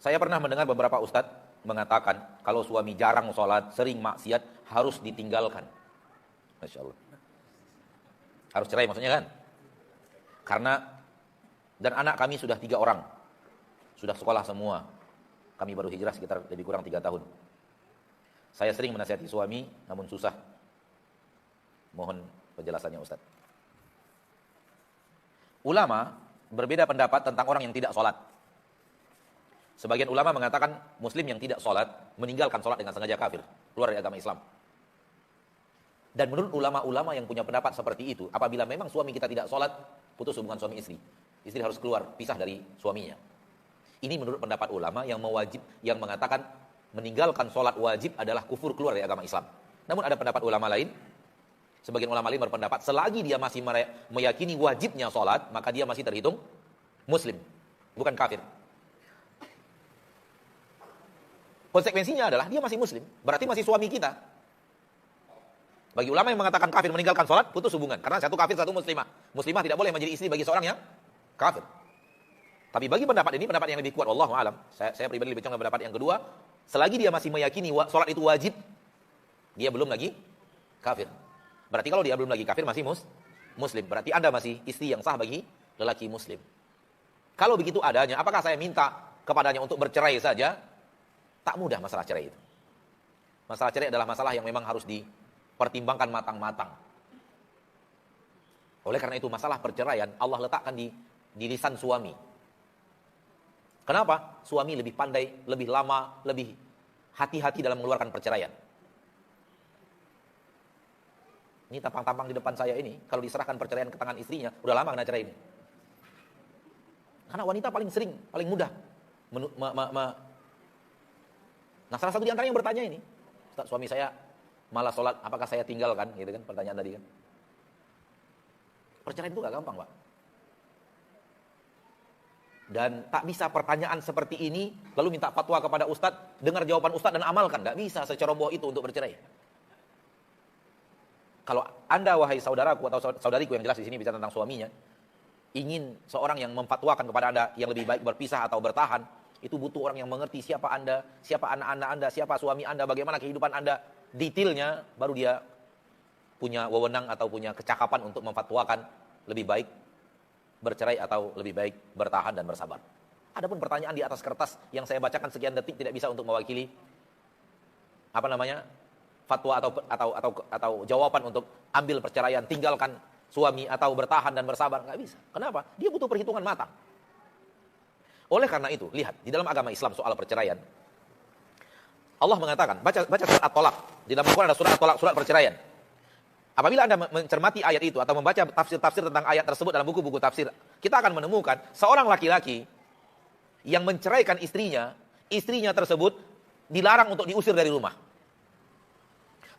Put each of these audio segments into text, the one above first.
Saya pernah mendengar beberapa ustadz mengatakan kalau suami jarang sholat, sering maksiat, harus ditinggalkan. Masya Allah. Harus cerai maksudnya kan? Karena, dan anak kami sudah 3 orang. Sudah sekolah semua. Kami baru hijrah sekitar lebih kurang 3 tahun. Saya sering menasihati suami, namun susah. Mohon penjelasannya ustadz. Ulama berbeda pendapat tentang orang yang tidak sholat. Sebagian ulama mengatakan muslim yang tidak sholat, meninggalkan sholat dengan sengaja kafir, keluar dari agama Islam. Dan menurut ulama-ulama yang punya pendapat seperti itu, apabila memang suami kita tidak sholat, putus hubungan suami istri. Istri harus keluar, pisah dari suaminya. Ini menurut pendapat ulama yang mengatakan meninggalkan sholat wajib adalah kufur, keluar dari agama Islam. Namun ada pendapat ulama lain, sebagian ulama lain berpendapat, selagi dia masih meyakini wajibnya sholat, maka dia masih terhitung muslim, bukan kafir. Konsekuensinya adalah dia masih muslim, berarti masih suami kita. Bagi ulama yang mengatakan kafir meninggalkan sholat, putus hubungan. Karena satu kafir, satu muslimah. Muslimah tidak boleh menjadi istri bagi seorang yang kafir. Tapi bagi pendapat ini, pendapat yang lebih kuat, wallahu a'lam. Saya pribadi lebih condong pendapat yang kedua, selagi dia masih meyakini sholat itu wajib, dia belum lagi kafir. Berarti kalau dia belum lagi kafir, masih muslim. Berarti Anda masih istri yang sah bagi lelaki muslim. Kalau begitu adanya, apakah saya minta kepadanya untuk bercerai saja? Tak mudah masalah cerai itu. Masalah cerai adalah masalah yang memang harus dipertimbangkan matang-matang. Oleh karena itu masalah perceraian Allah letakkan di lisan suami. Kenapa? Suami lebih pandai, lebih lama, lebih hati-hati dalam mengeluarkan perceraian. Ini tampang-tampang di depan saya ini, kalau diserahkan perceraian ke tangan istrinya, udah lama kena cerai ini. Karena wanita paling sering, paling mudah Nah, salah satu di antara yang bertanya ini, Ustaz, suami saya malah sholat, apakah saya tinggalkan? Gitu kan, pertanyaan tadi kan. Perceraian itu gak gampang, Pak. Dan tak bisa pertanyaan seperti ini, lalu minta fatwa kepada Ustaz, dengar jawaban Ustaz dan amalkan. Gak bisa seceroboh itu untuk bercerai. Kalau Anda, wahai saudaraku atau saudariku yang jelas di sini bicara tentang suaminya, ingin seorang yang memfatwakan kepada Anda yang lebih baik berpisah atau bertahan, itu butuh orang yang mengerti siapa Anda, siapa anak-anak Anda, siapa suami Anda, bagaimana kehidupan Anda, detailnya, baru dia punya wewenang atau punya kecakapan untuk memfatwakan lebih baik bercerai atau lebih baik bertahan dan bersabar. Adapun pertanyaan di atas kertas yang saya bacakan sekian detik tidak bisa untuk mewakili fatwa atau jawaban untuk ambil perceraian, tinggalkan suami atau bertahan dan bersabar, nggak bisa. Kenapa? Dia butuh perhitungan matang. Oleh karena itu, lihat, di dalam agama Islam soal perceraian, Allah mengatakan, baca surat At-Tolak. Di dalam Al-Quran ada surat At-Tolak, surat perceraian. Apabila Anda mencermati ayat itu, atau membaca tafsir-tafsir tentang ayat tersebut dalam buku-buku tafsir, kita akan menemukan seorang laki-laki yang menceraikan istrinya tersebut dilarang untuk diusir dari rumah.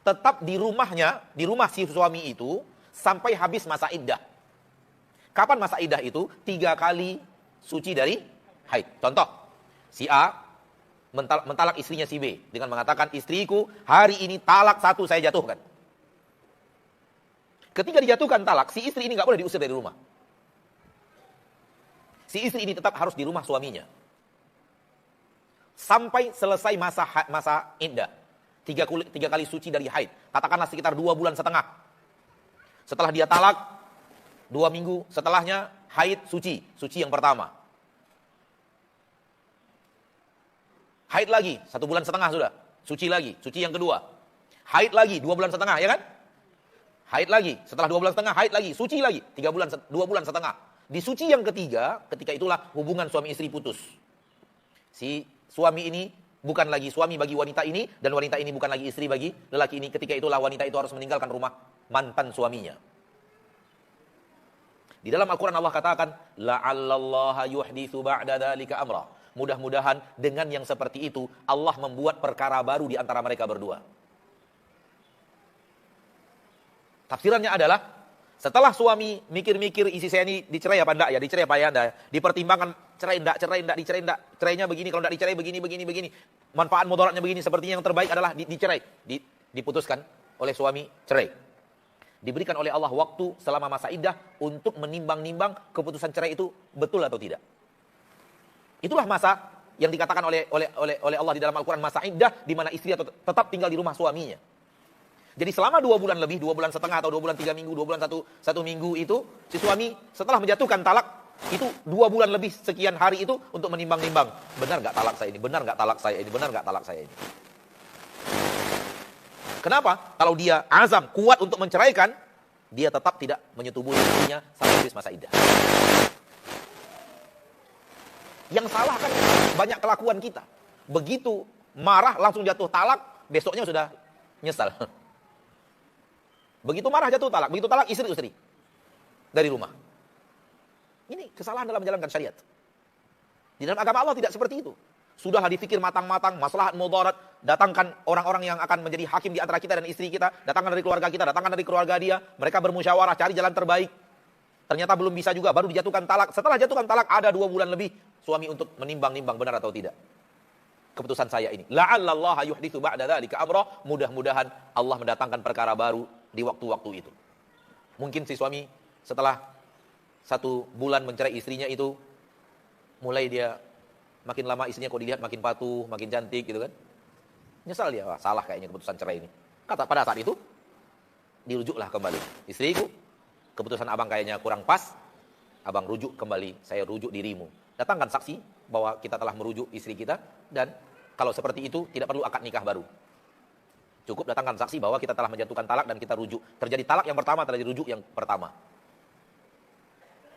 Tetap di rumahnya, di rumah si suami itu, sampai habis masa iddah. Kapan masa iddah itu? 3 kali suci dari haid. Contoh, si A mentalak istrinya si B dengan mengatakan, istriku hari ini talak 1 saya jatuhkan. Ketika dijatuhkan talak, si istri ini nggak boleh diusir dari rumah. Si istri ini tetap harus di rumah suaminya sampai selesai masa iddah. 3 kali suci dari haid. Katakanlah sekitar 2,5 bulan. Setelah dia talak 2 minggu, setelahnya haid suci yang pertama. Haid lagi 1,5 bulan sudah, suci lagi, suci yang kedua. Haid lagi 2,5 bulan, ya kan? Haid lagi, setelah 2,5 bulan, haid lagi, suci lagi 2,5 bulan. Di suci yang ketiga, ketika itulah hubungan suami istri putus. Si suami ini bukan lagi suami bagi wanita ini, dan wanita ini bukan lagi istri bagi lelaki ini. Ketika itulah wanita itu harus meninggalkan rumah mantan suaminya. Di dalam Al-Quran Allah katakan, la'allallaha yuhditsu ba'da dzalika amra. Mudah-mudahan dengan yang seperti itu Allah membuat perkara baru di antara mereka berdua. Tafsirannya adalah, setelah suami mikir-mikir isi saya ini dicerai apa enggak ya, dicerai apa ya enggak, dipertimbangkan cerai enggak, dicerai enggak, cerainya begini, kalau enggak dicerai begini, manfaat mudaratnya begini, sepertinya yang terbaik adalah dicerai, diputuskan oleh suami cerai. Diberikan oleh Allah waktu selama masa iddah untuk menimbang-nimbang keputusan cerai itu betul atau tidak. Itulah masa yang dikatakan oleh Allah di dalam Al-Quran masa iddah, di mana istri tetap tinggal di rumah suaminya. Jadi selama 2 bulan lebih, 2 bulan setengah atau 2 bulan 3 minggu, 2 bulan 1 minggu itu, si suami setelah menjatuhkan talak, itu 2 bulan lebih sekian hari itu untuk menimbang-nimbang. Benar nggak talak saya ini? Benar nggak talak saya ini? Benar nggak talak saya ini? Kenapa? Kalau dia azam, kuat untuk menceraikan, dia tetap tidak menyetubuhi istrinya sampai habis masa iddah. Yang salah kan banyak kelakuan kita. Begitu marah langsung jatuh talak, besoknya sudah nyesal. Begitu marah jatuh talak, begitu talak istri dari rumah. Ini kesalahan dalam menjalankan syariat. Di dalam agama Allah tidak seperti itu. Sudahlah dipikir matang-matang, maslahat mudarat, datangkan orang-orang yang akan menjadi hakim di antara kita dan istri kita, datangkan dari keluarga kita, datangkan dari keluarga dia, mereka bermusyawarah cari jalan terbaik. Ternyata belum bisa juga, baru dijatuhkan talak. Setelah jatuhkan talak ada 2 bulan lebih suami untuk menimbang-nimbang benar atau tidak keputusan saya ini. La'allallaha yuhditsu ba'da dzalika amra, mudah-mudahan Allah mendatangkan perkara baru di waktu-waktu itu. Mungkin si suami setelah 1 bulan mencerai istrinya itu, mulai dia makin lama istrinya kok dilihat makin patuh, makin cantik gitu kan. Nyesal dia, wah, salah kayaknya keputusan cerai ini. Kata pada saat itu dirujuklah kembali. Istriku, keputusan abang kayaknya kurang pas. Abang rujuk kembali, saya rujuk dirimu. Datangkan saksi bahwa kita telah merujuk istri kita, dan kalau seperti itu tidak perlu akad nikah baru. Cukup datangkan saksi bahwa kita telah menjatuhkan talak dan kita rujuk. Terjadi talak yang pertama, terjadi rujuk yang pertama.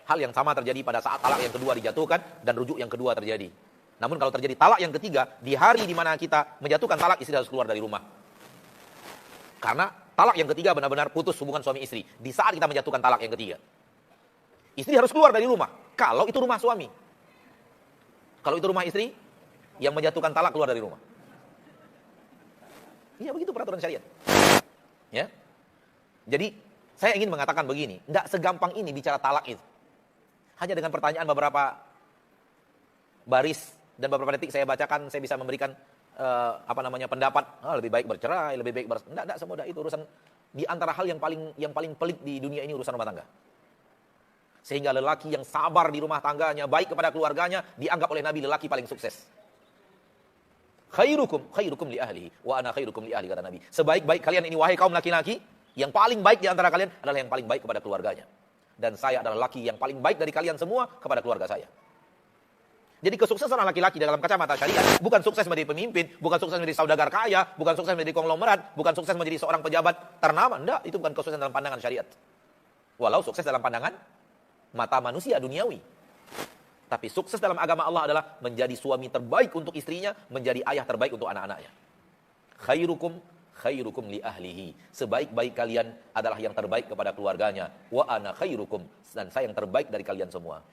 Hal yang sama terjadi pada saat talak yang kedua dijatuhkan dan rujuk yang kedua terjadi. Namun kalau terjadi talak yang ketiga, di hari di mana kita menjatuhkan talak, istri harus keluar dari rumah. Karena talak yang ketiga benar-benar putus hubungan suami istri. Di saat kita menjatuhkan talak yang ketiga, istri harus keluar dari rumah. Kalau itu rumah suami. Kalau itu rumah istri, yang menjatuhkan talak keluar dari rumah. Iya, begitu peraturan syariat. Ya. Jadi, saya ingin mengatakan begini, tidak segampang ini bicara talak itu. Hanya dengan pertanyaan beberapa baris dan beberapa detik saya bacakan, saya bisa memberikan pendapat, lebih baik bercerai, lebih baik tidak semudah itu. Urusan di antara hal yang paling pelik di dunia ini urusan rumah tangga. Sehingga lelaki yang sabar di rumah tangganya, baik kepada keluarganya, dianggap oleh Nabi lelaki paling sukses. Khairukum li ahlihi wa ana khairukum li ahli, kata Nabi. Sebaik-baik kalian ini wahai kaum laki-laki, yang paling baik di antara kalian adalah yang paling baik kepada keluarganya. Dan saya adalah laki yang paling baik dari kalian semua kepada keluarga saya. Jadi kesuksesan laki-laki dalam kacamata syariat bukan sukses menjadi pemimpin, bukan sukses menjadi saudagar kaya, bukan sukses menjadi konglomerat, bukan sukses menjadi seorang pejabat ternama. Enggak, itu bukan kesuksesan dalam pandangan syariat. Walau sukses dalam pandangan mata manusia duniawi. Tapi sukses dalam agama Allah adalah menjadi suami terbaik untuk istrinya, menjadi ayah terbaik untuk anak-anaknya. Khairukum li ahlihi. Sebaik-baik kalian adalah yang terbaik kepada keluarganya. Wa ana khairukum, dan saya yang terbaik dari kalian semua.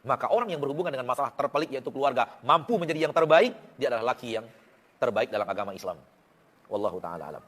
Maka orang yang berhubungan dengan masalah terpelik yaitu keluarga, mampu menjadi yang terbaik, dia adalah laki yang terbaik dalam agama Islam. Wallahu ta'ala alam.